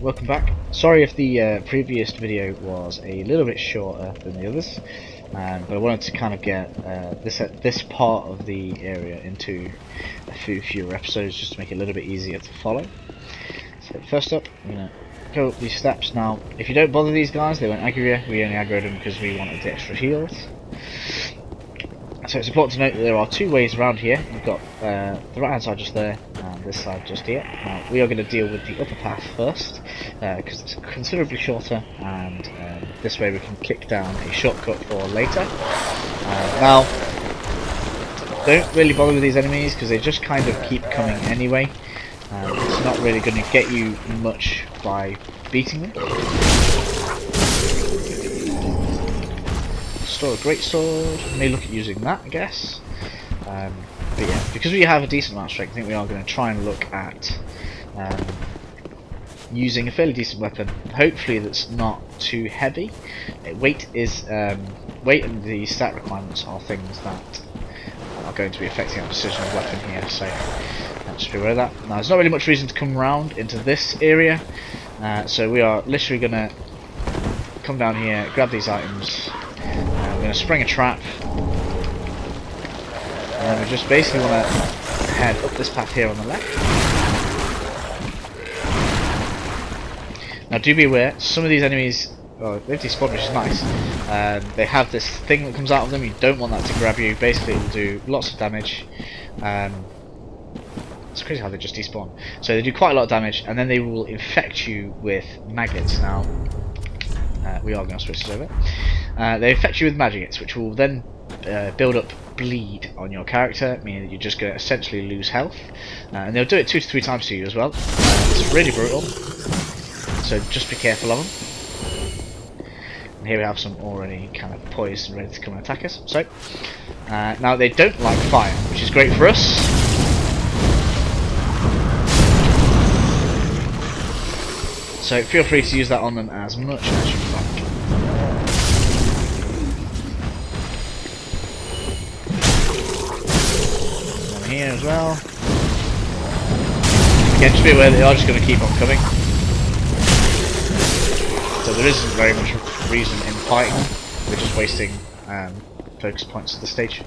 Welcome back. Sorry if the previous video was a little bit shorter than the others, but I wanted to kind of get this part of the area into a few fewer episodes just to make it a little bit easier to follow. So first up, I'm going to go up these steps. Now, if you don't bother these guys, they won't aggro you. We only aggroed them because we wanted the extra heals. So it's important to note that there are two ways around here. We've got the right hand side just there and this side just here. Now we are going to deal with the upper path first because it's considerably shorter, and this way we can kick down a shortcut for later. Now don't really bother with these enemies because they just kind of keep coming anyway. It's not really going to get you much by beating them. Store a great sword. May look at using that, I guess. But yeah, because we have a decent amount of strength, I think we are going to try and look at using a fairly decent weapon. Hopefully, that's not too heavy. Weight and the stat requirements are things that are going to be affecting our precision of weapon here. So just be aware of that. Now, there's not really much reason to come around into this area, so we are literally going to come down here, grab these items. We're going to spring a trap, and we just basically want to head up this path here on the left. Now do be aware, some of these enemies, they've despawned, which is nice. They have this thing that comes out of them. You don't want that to grab you. Basically it will do lots of damage. It's crazy how they just despawn. So they do quite a lot of damage, and then they will infect you with maggots. Now we are going to switch this over. They infect you with maggots, which will then build up bleed on your character, meaning that you're just going to essentially lose health. And they'll do it 2 to 3 times to you as well. It's really brutal, so just be careful of them. And here we have some already kind of poised and ready to come and attack us. So now they don't like fire, which is great for us. So feel free to use that on them as much as you like. One here as well. Again, just be aware that they are just going to keep on coming. So there isn't very much reason in fighting them. We're just wasting focus points at this stage.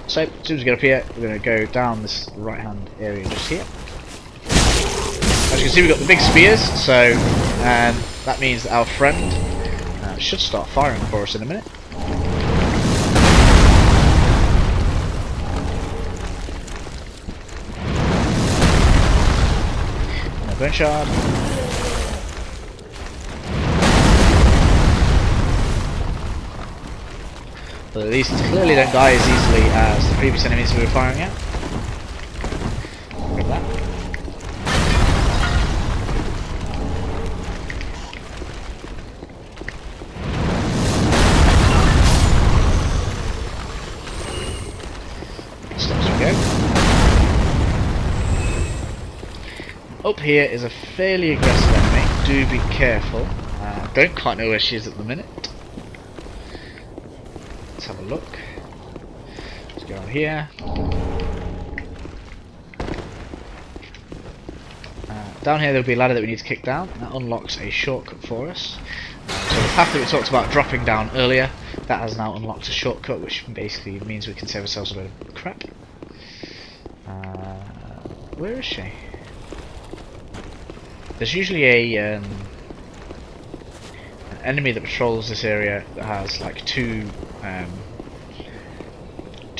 So as soon as we get up here, we're going to go down this right hand area just here. As you can see, we've got the big spears, so that means that our friend should start firing for us in a minute. No burn shard. But these clearly don't die as easily as the previous enemies we were firing at. Grab that. Up here is a fairly aggressive enemy. Do be careful. Don't quite know where she is at the minute. Let's have a look. Let's go on here. Down here there'll be a ladder that we need to kick down. That unlocks a shortcut for us. So the path that we talked about dropping down earlier, that has now unlocked a shortcut, which basically means we can save ourselves a load of crap. Where is she? There's usually an enemy that patrols this area that has like two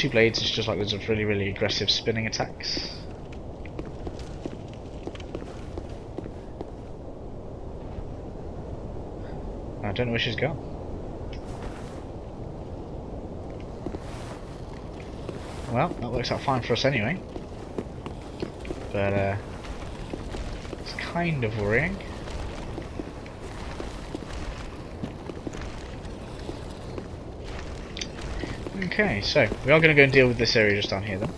blades. It's just like loads of really aggressive spinning attacks. I don't know where she's gone. Well, that works out fine for us anyway. But kind of worrying. Okay, so we are going to go and deal with this area just down here then.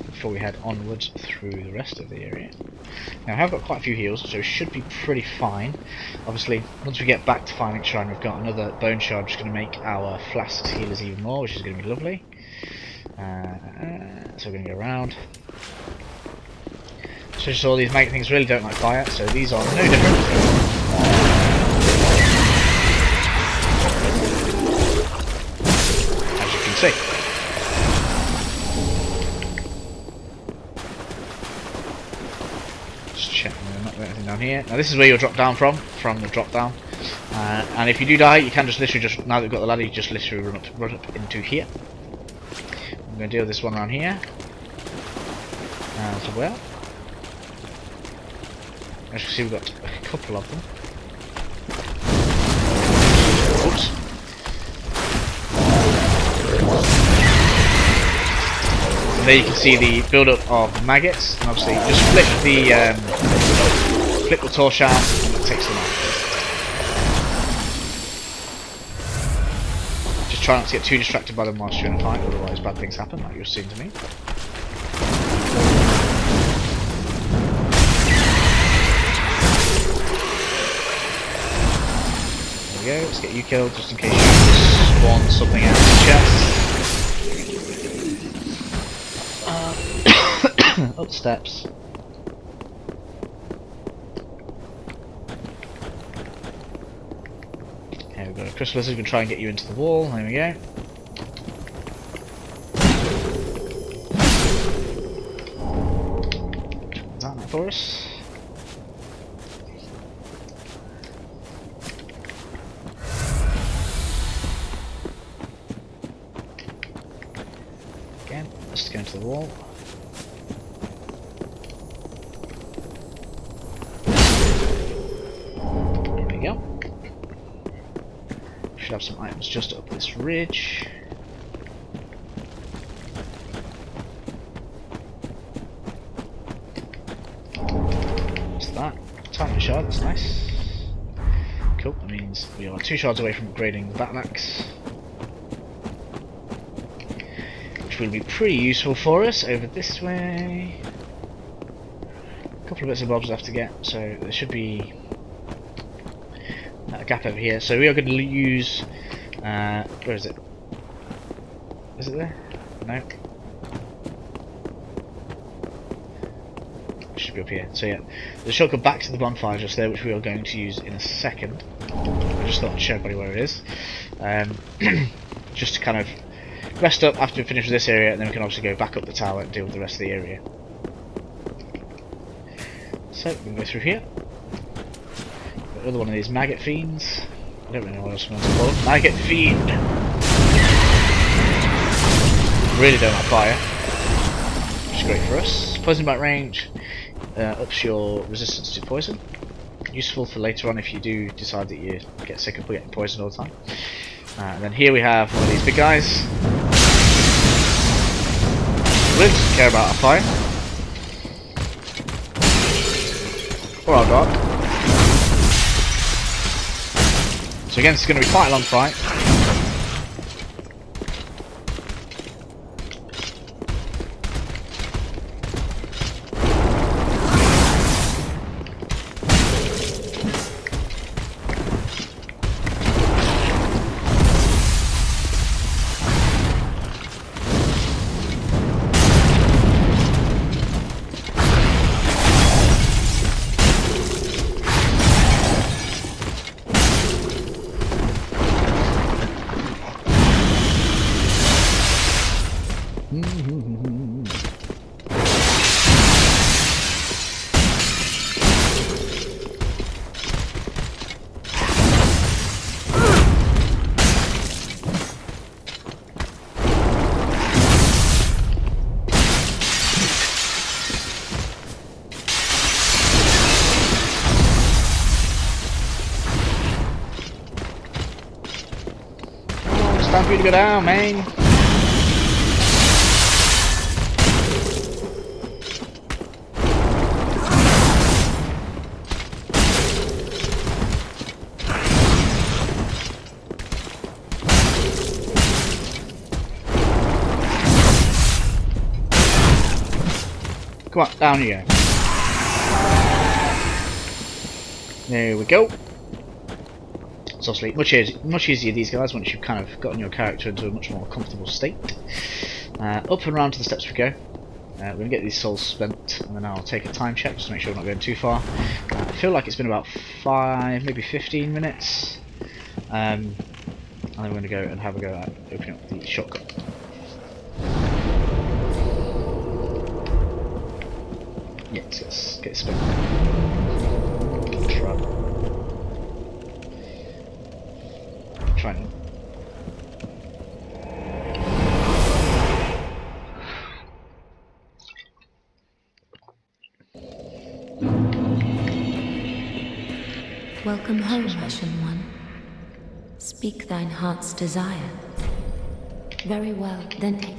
Before we head onwards through the rest of the area. Now I have got quite a few heals, so we should be pretty fine. Obviously, once we get back to Finding Shrine, we've got another bone shard, which is going to make our flasks heal us even more, which is going to be lovely. So we're going to go around. So just all these maggot things really don't like fire, so these are no different. As you can see. Just checking we're not doing anything down here. Now this is where you'll drop down from the drop down. And if you do die, you can just literally now that you've got the ladder, you just literally run up into here. I'm going to deal with this one around here. As well. As you can see, we've got a couple of them. Oops. And there you can see the build-up of the maggots, and obviously just flip the torch out, and it takes them off. Just try not to get too distracted by them whilst you're in a fight, otherwise bad things happen, like you've seen to me. Go. Let's get you killed just in case you spawn something out of the chest. Up steps. Okay, we've got a crystal lizard. We can try and get you into the wall. There we go. Is that for us? Let's go into the wall. There we go. Should have some items just up this ridge. What's that? Tiny shard, that's nice. Cool, that means we are 2 shards away from upgrading the battle axe, will be pretty useful for us over this way. A couple of bits and bobs left to get, so there should be a gap over here. So we are going to use where is it? Is it there? No. It should be up here. So yeah, there's a shortcut back to the bonfire just there, which we are going to use in a second. I just thought I'd show everybody where it is, just to kind of rest up after we finish with this area, and then we can obviously go back up the tower and deal with the rest of the area. So, we can go through here. Got another one of these maggot fiends. I don't really know what else I'm going to call them. Maggot fiend! Really don't like fire, which is great for us. Poison bite range ups your resistance to poison. Useful for later on if you do decide that you get sick of getting poisoned all the time. And then here we have one of these big guys. Really doesn't care about our fire. Or our dark. So again, it's going to be quite a long fight. Time for you to go down, man. Come on, down you go. There we go. It's obviously much easier these guys once you've kind of gotten your character into a much more comfortable state. Up and round to the steps we go. We're going to get these souls spent, and then I'll take a time check just to make sure we're not going too far. I feel like it's been about 5, maybe 15 minutes. And then we're going to go and have a go at opening up the shotgun. Yeah, let's get it spent. Try and welcome home, Ashen One. Speak thine heart's desire. Very well, then take.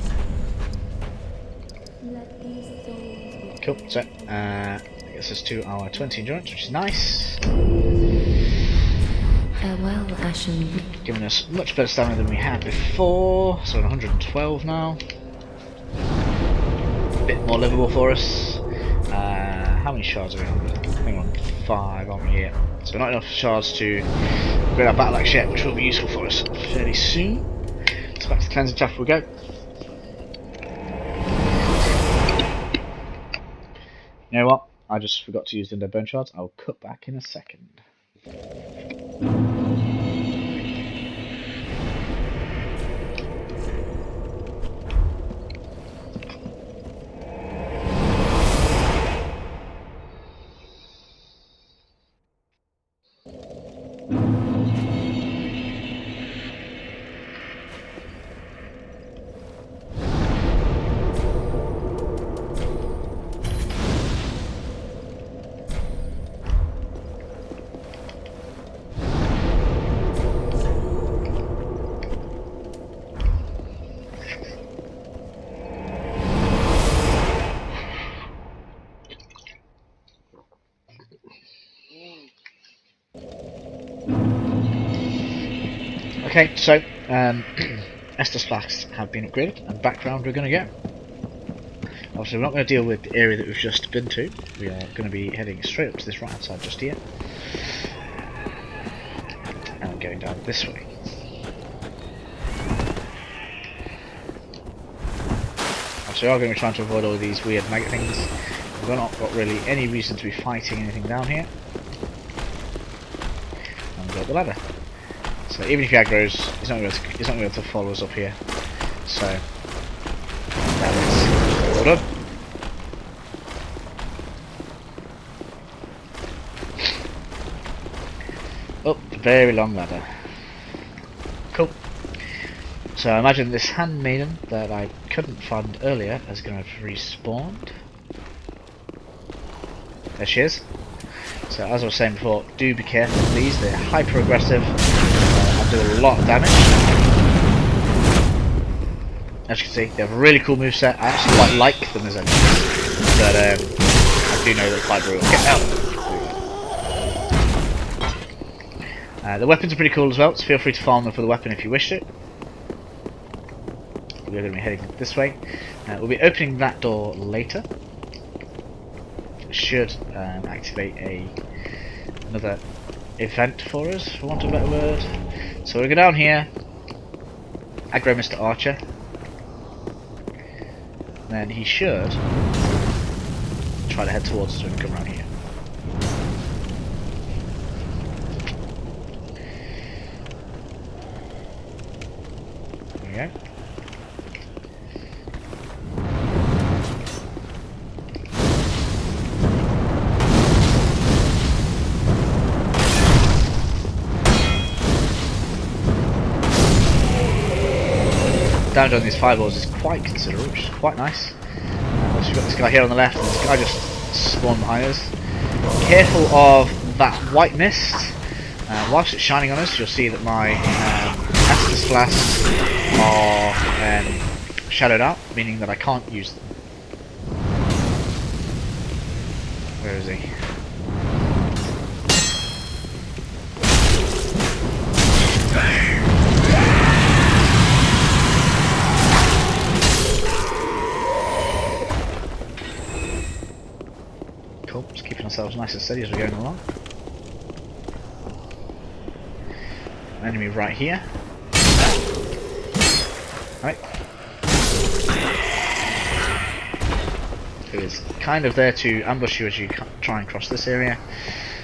Let these souls. cool, so gets us to our 20 endurance, which is nice. Farewell, Ashen. Giving us much better stamina than we had before, so 112 now. A bit more livable for us. How many shards are we on? I think we're on 5, aren't we here? So not enough shards to upgrade our battle axe yet, which will be useful for us fairly soon. So back to the cleansing chaff we go. You know what? I just forgot to use the undead bone shards. I'll cut back in a second. Okay, so Estus flasks have been upgraded, and background we're going to go. Obviously, we're not going to deal with the area that we've just been to. We are going to be heading straight up to this right hand side just here, and going down this way. Obviously, we are going to be trying to avoid all of these weird maggot things. We've not got really any reason to be fighting anything down here. And we've got the ladder. So even if he aggroes, he's not going to be able to follow us up here. So that is well done. Up the very long ladder. Cool. So I imagine this handmaiden that I couldn't find earlier is going to have respawned. There she is. So as I was saying before, do be careful of these. They're hyper aggressive. Do a lot of damage. As you can see, they have a really cool moveset. I actually quite like them as enemies, but I do know they're quite brutal. Get out! The weapons are pretty cool as well, so feel free to farm them for the weapon if you wish to. We're going to be heading this way. We'll be opening that door later. It should activate another event for us, for want of a better word. So we'll go down here, aggro Mr. Archer, then he should try to head towards us when we come around here. There we go. Damage on these fireballs is quite considerable, which is quite nice. So we've got this guy here on the left, and this guy just spawned behind us. Careful of that white mist. Whilst it's shining on us, you'll see that my Estus flasks are shadowed out, meaning that I can't use them. Where is he? Cool, just keeping ourselves nice and steady as we're going along. Enemy right here. Right. who is kind of there to ambush you as you try and cross this area.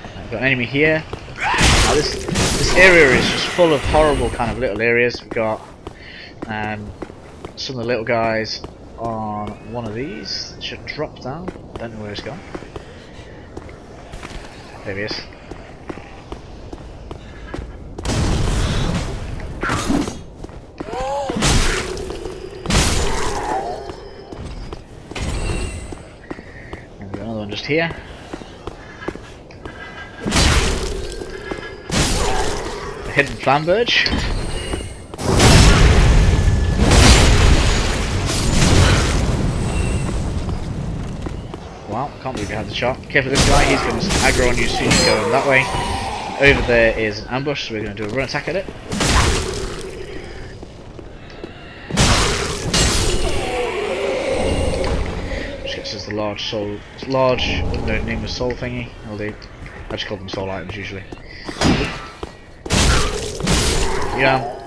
We've got an enemy here. Now this area is just full of horrible kind of little areas. We've got some of the little guys on one of these. It should drop down. Don't know where it's gone. There he is. And we've got another one just here. A hidden flamberge. Wow, can't believe you had the shot. Careful this guy, he's going to aggro on you as soon as you go that way. Over there is an ambush, so we're going to do a run attack at it. Which gets us the large unknown name of soul thingy. I just call them soul items usually. Yeah.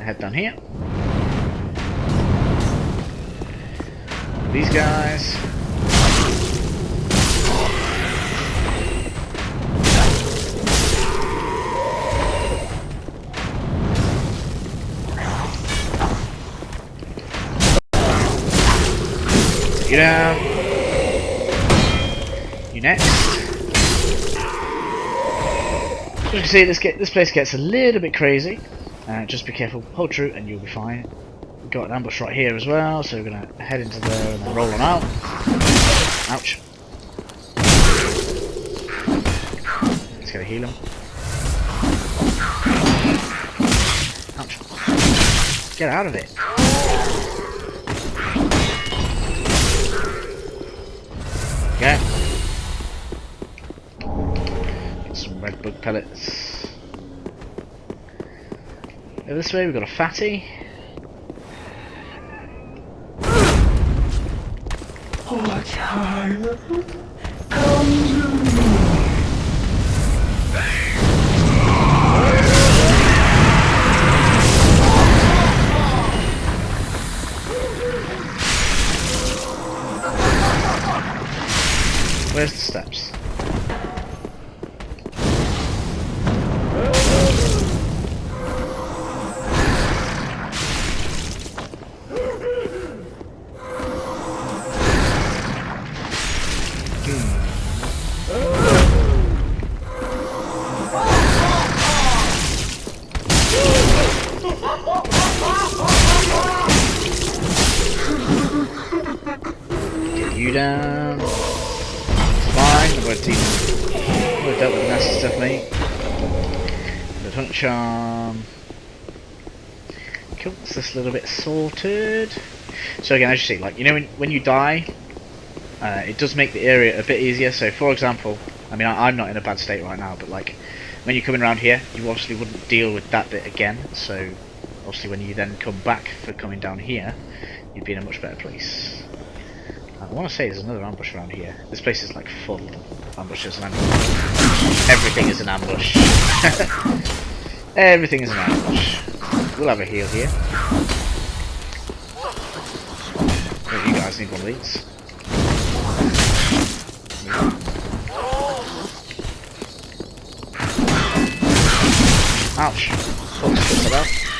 Head down here. These guys. You down. You next. As you can see, this place gets a little bit crazy. Just be careful, hold true and you'll be fine. We've got an ambush right here as well, so we're going to head into there and then roll on out. Ouch. Let's go heal him. Ouch. Get out of it. Okay. Get some red bug pellets. Over this way we've got a fatty. What time? Come to me. Where's the steps? You down. It's fine. I've dealt with the nasty stuff, mate. The hunt charm. Cool. It's this little bit sorted. So again, as you see, like when you die, it does make the area a bit easier. So for example, I mean I'm not in a bad state right now, but like when you're coming around here, you obviously wouldn't deal with that bit again. So obviously when you then come back for coming down here, you'd be in a much better place. I want to say there's another ambush around here. This place is like full of ambushes and everything is an ambush. Everything is an ambush. We'll have a heal here. Oh, you guys need one of these. Ouch.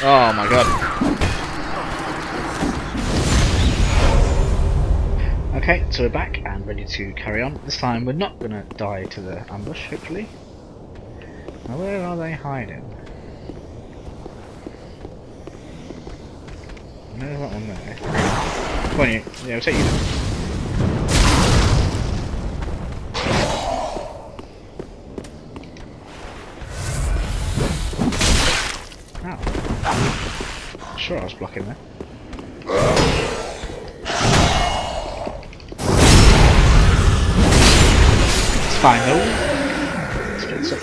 Oh my god. Okay, so we're back and ready to carry on. This time we're not going to die to the ambush, hopefully. Now where are they hiding? There's that one there. Come on you, yeah, I'll take you down. Ow. Sure I was blocking there. Fine though. Let's get some.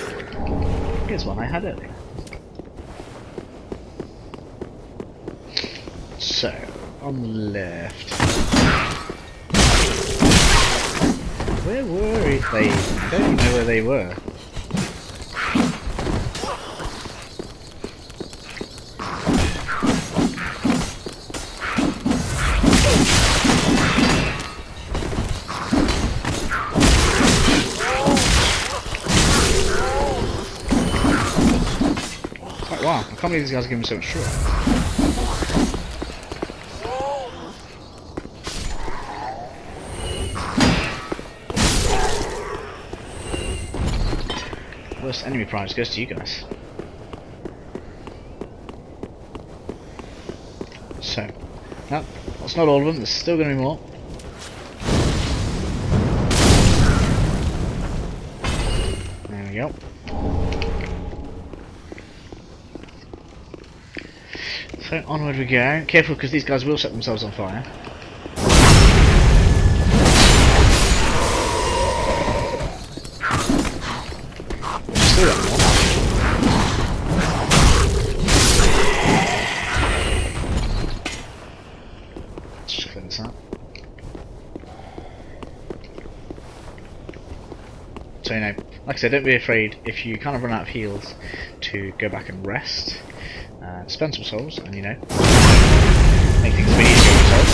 Here's one I had earlier. So, on the left. Where were they? I don't even know where they were. Wow, I can't believe these guys are giving me so much trouble. Worst enemy prize goes to you guys. So, no, that's not all of them, there's still going to be more. There we go. So, onward we go. Careful because these guys will set themselves on fire. Still got more. Just clean this out. So, you know, like I said, don't be afraid if you kind of run out of heals to go back and rest. Spend some souls, and you know, make things a bit easier on yourself.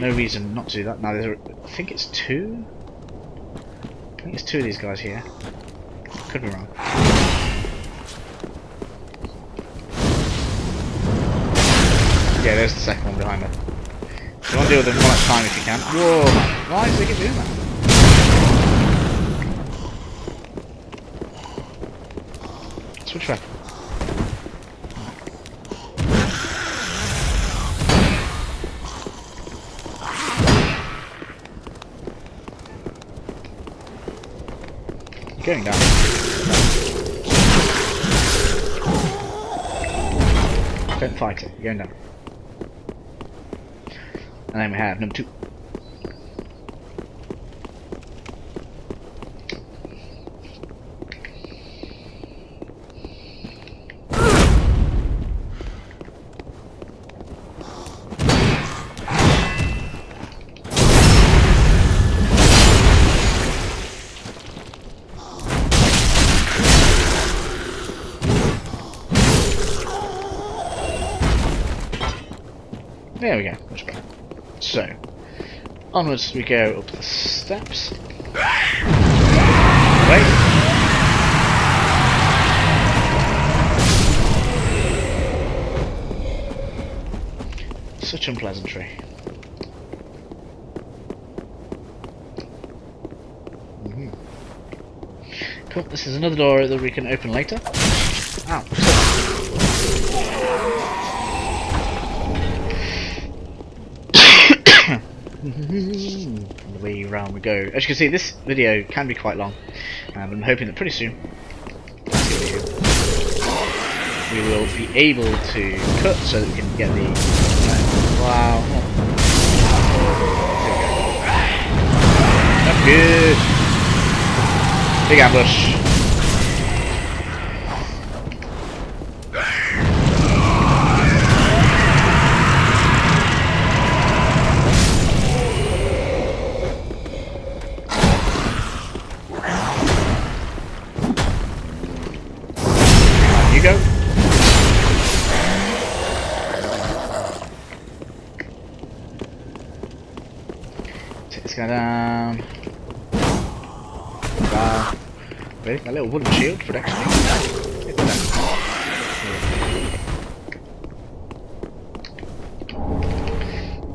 No reason not to do that. Now, I think it's two. I think it's two of these guys here. Could be wrong. Yeah, there's the second one behind her. You want to deal with them one at a time if you can. Whoa! Why does they keep doing that? Switch weapon. You're going down. Don't fight it, you're going down. And then we have number 2. There we go, much better. So, onwards we go up the steps. Wait. Such unpleasantry. Cool, this is another door that we can open later. Ow. The way round we go. As you can see, this video can be quite long, but I'm hoping that pretty soon we will be able to cut so that we can get the wow. That's good. Big ambush. You go. Take this guy down. Wow. Ready? A little wooden shield for next thing.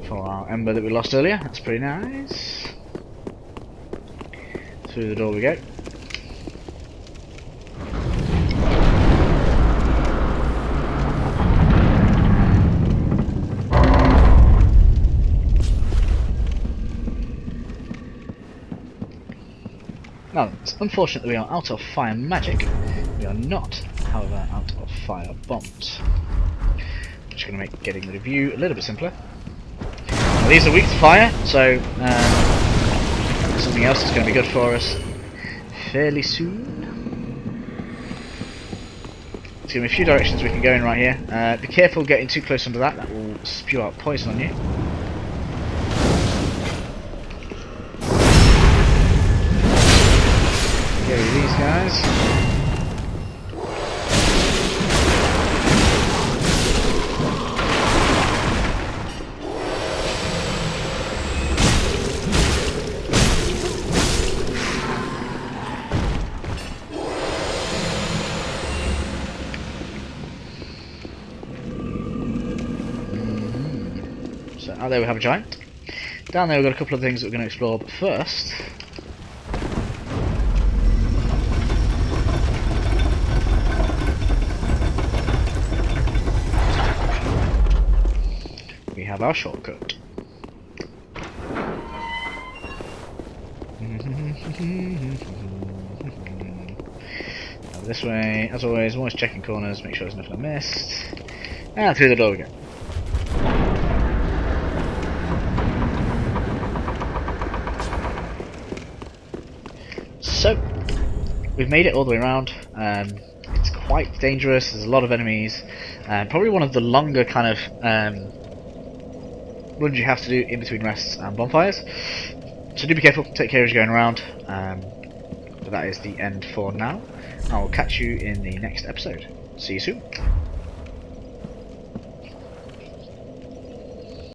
For our ember that we lost earlier. That's pretty nice. Through the door we go. Now, it's unfortunate that we are out of fire magic. We are not, however, out of fire bombs. Which is going to make getting rid of you a little bit simpler. Now, these are weak to fire, so something else is going to be good for us fairly soon. There's going to be a few directions we can go in right here. Be careful getting too close under that, that will spew out poison on you. Get rid of these guys. Out there we have a giant. Down there we've got a couple of things that we're going to explore, but first... we have our shortcut. This way, as always, always checking corners, make sure there's nothing I missed. And through the door we go. So, we've made it all the way around. It's quite dangerous, there's a lot of enemies. Probably one of the longer kind of runs you have to do in between rests and bonfires. So do be careful, take care as you're going around. But that is the end for now. I will catch you in the next episode. See you soon.